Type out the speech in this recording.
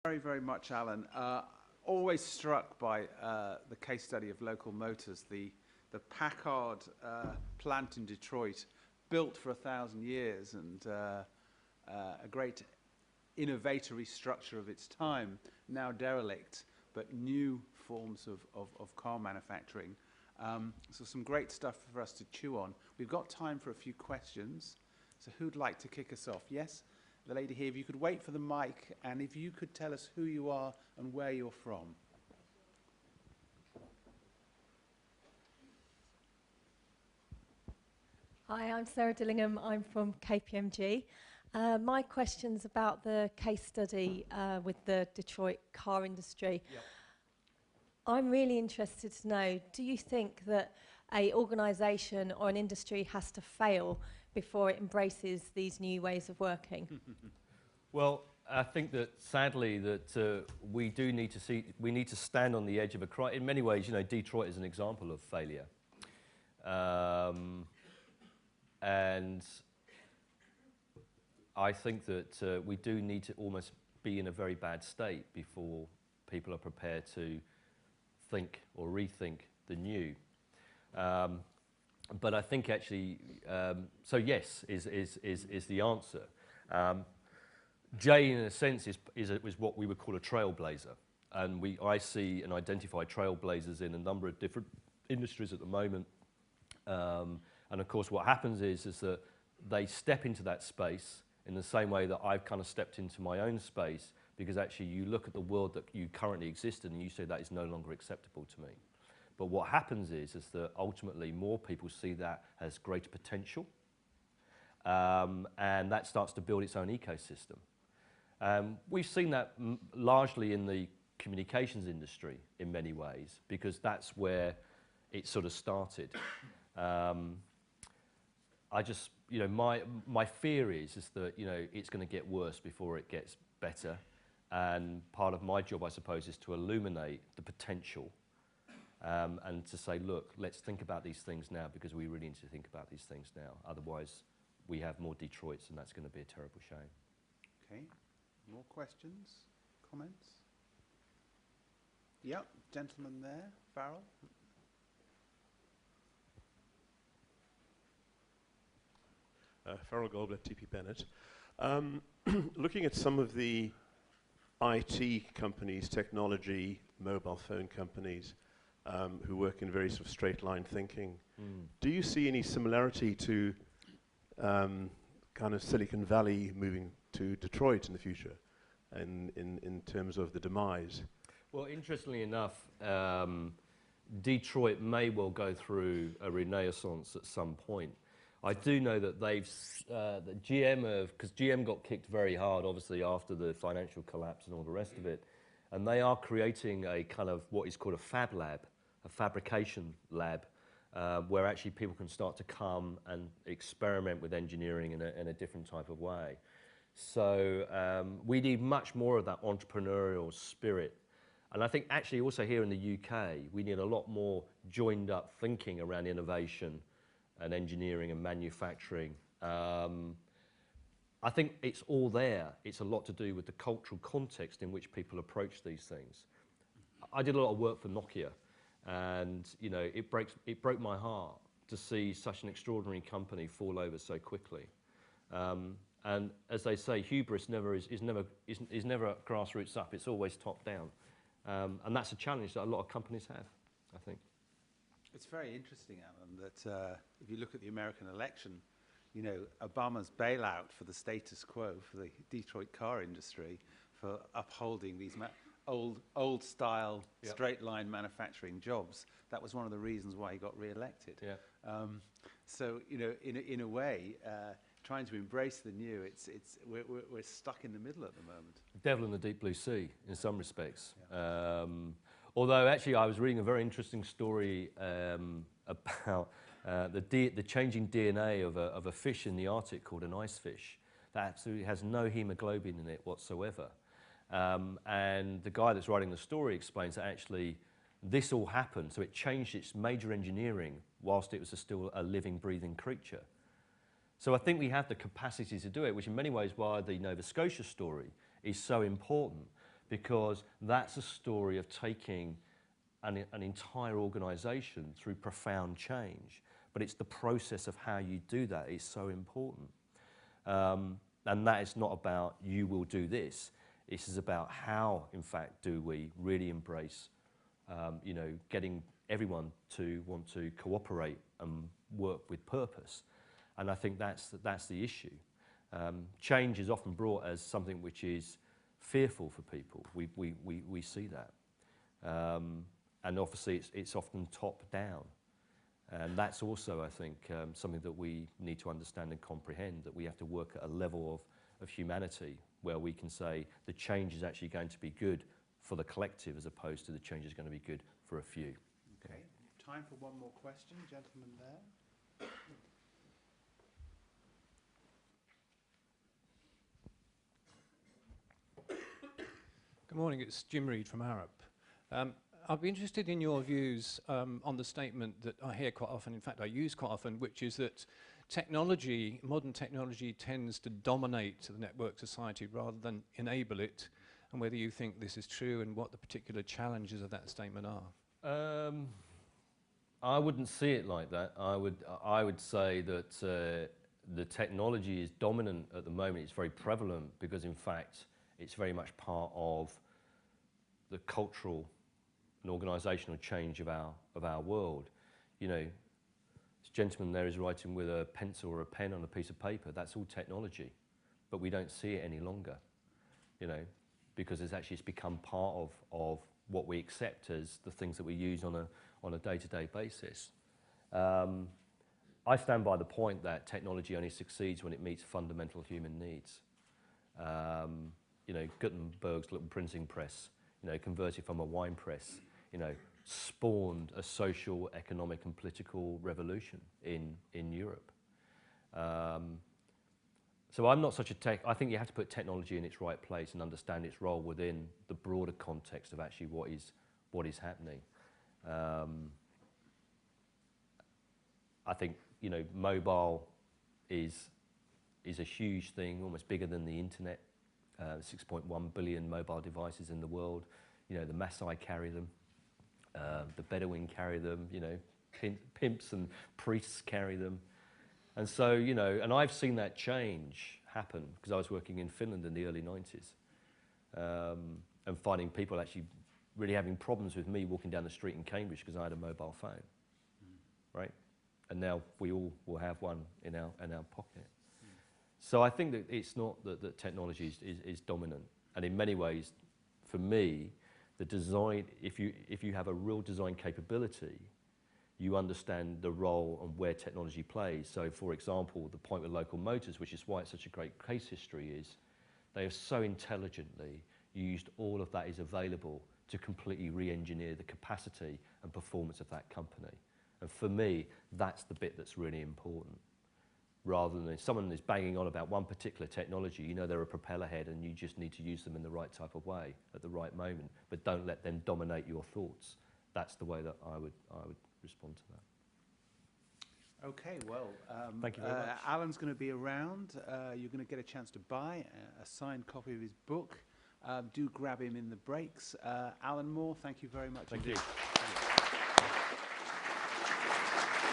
Very, very much, Alan. Always struck by the case study of Local Motors, the Packard plant in Detroit, built for 1,000 years and a great innovatory structure of its time, now derelict, but new forms of car manufacturing. So some great stuff for us to chew on. We've got time for a few questions. So who'd like to kick us off? Yes? The lady here, if you could wait for the mic, and if you could tell us who you are and where you're from. Hi, I'm Sarah Dillingham. I'm from KPMG. My question's about the case study with the Detroit car industry. Yep. I'm really interested to know, do you think that an organisation or an industry has to fail before it embraces these new ways of working? Well, I think that sadly that we need to stand on the edge of a crisis. In many ways, you know, Detroit is an example of failure. And I think that we do need to almost be in a very bad state before people are prepared to think or rethink the new. But I think actually, so yes is the answer. Jay, in a sense, is what we would call a trailblazer, and I see and identify trailblazers in a number of different industries at the moment. And of course, what happens is that they step into that space in the same way that I've kind of stepped into my own space, because actually you look at the world that you currently exist in and you say that is no longer acceptable to me. But what happens is that ultimately more people see that as greater potential, and that starts to build its own ecosystem. We've seen that largely in the communications industry in many ways, because that's where it sort of started. I just, you know, my fear is that, you know, it's going to get worse before it gets better, and part of my job, I suppose, is to illuminate the potential. And to say, look, let's think about these things now, because we really need to think about these things now. Otherwise, we have more Detroits, and that's going to be a terrible shame. Okay. More questions? Comments? Yep. Gentleman there. Farrell. Farrell Goldblatt, TP Bennett. Looking at some of the IT companies, technology, mobile phone companies, who work in very sort of straight line thinking. Do you see any similarity to kind of Silicon Valley moving to Detroit in the future, in terms of the demise? Well, interestingly enough, Detroit may well go through a renaissance at some point. I do know that that GM because GM got kicked very hard, obviously, after the financial collapse and all the rest of it, and they are creating a kind of what is called a fab lab, a fabrication lab, where actually people can start to come and experiment with engineering in a different type of way. So we need much more of that entrepreneurial spirit. And I think actually also here in the UK, we need a lot more joined up thinking around innovation and engineering and manufacturing. I think it's all there. It's a lot to do with the cultural context in which people approach these things. I did a lot of work for Nokia, and you know, it broke my heart to see such an extraordinary company fall over so quickly. And as they say, hubris is never grassroots up. It's always top down, and that's a challenge that a lot of companies have, I think. It's very interesting, Alan, that if you look at the American election, you know, Obama's bailout for the status quo for the Detroit car industry, for upholding these old style, yep, straight line manufacturing jobs, that was one of the reasons why he got re-elected. Yeah. So, you know, in a way, trying to embrace the new, we're stuck in the middle at the moment. Devil in the deep blue sea, in some respects. Yeah. Although actually I was reading a very interesting story about the changing DNA of a fish in the Arctic called an ice fish that absolutely has no hemoglobin in it whatsoever. And the guy that's writing the story explains that actually this all happened, so it changed its major engineering whilst it was still a living, breathing creature. So I think we have the capacity to do it, which in many ways why the Nova Scotia story is so important, because that's a story of taking an entire organisation through profound change. But it's the process of how you do that is so important. And that is not about you will do this. This is about how, in fact, do we really embrace, you know, getting everyone to want to cooperate and work with purpose. And I think that's the issue. Change is often brought as something which is fearful for people. We see that. And obviously it's often top down. And that's also, I think, something that we need to understand and comprehend, that we have to work at a level of humanity where we can say the change is actually going to be good for the collective as opposed to the change is going to be good for a few. Okay, time for one more question. Gentleman there. Good morning, it's Jim Reid from Arup. I'd be interested in your views on the statement that I hear quite often, in fact I use quite often, which is that technology, modern technology tends to dominate the network society rather than enable it, and whether you think this is true and what the particular challenges of that statement are. I wouldn't see it like that. I would say that the technology is dominant at the moment. It's very prevalent because, in fact, it's very much part of the cultural and organisational change of our world. You know, this gentleman there is writing with a pencil or a pen on a piece of paper. That's all technology, but we don't see it any longer. You know, because it's become part of what we accept as the things that we use on a day-to-day basis. I stand by the point that technology only succeeds when it meets fundamental human needs. You know, Gutenberg's little printing press, you know, converted from a wine press, you know, spawned a social, economic and political revolution in Europe. So I'm not such a I think you have to put technology in its right place and understand its role within the broader context of actually what is happening. I think, you know, mobile is a huge thing, almost bigger than the internet. 6.1 billion mobile devices in the world. You know, the Maasai carry them, the Bedouin carry them, you know, pimps and priests carry them. And so, you know, and I've seen that change happen because I was working in Finland in the early 90s and finding people actually really having problems with me walking down the street in Cambridge because I had a mobile phone, right? And now we all will have one in our pocket. So I think that it's not that technology is dominant. And in many ways, for me, the design, if you have a real design capability, you understand the role and where technology plays. So for example, the point with Local Motors, which is why it's such a great case history, is they have so intelligently used all of that is available to completely re-engineer the capacity and performance of that company. And for me, that's the bit that's really important. Rather than if someone is banging on about one particular technology, you know they're a propeller head and you just need to use them in the right type of way at the right moment, but don't let them dominate your thoughts. That's the way that I would respond to that. Okay, well, thank you very much. Alan's going to be around. You're going to get a chance to buy a signed copy of his book. Do grab him in the breaks. Alan Moore, thank you very much. Thank indeed. you.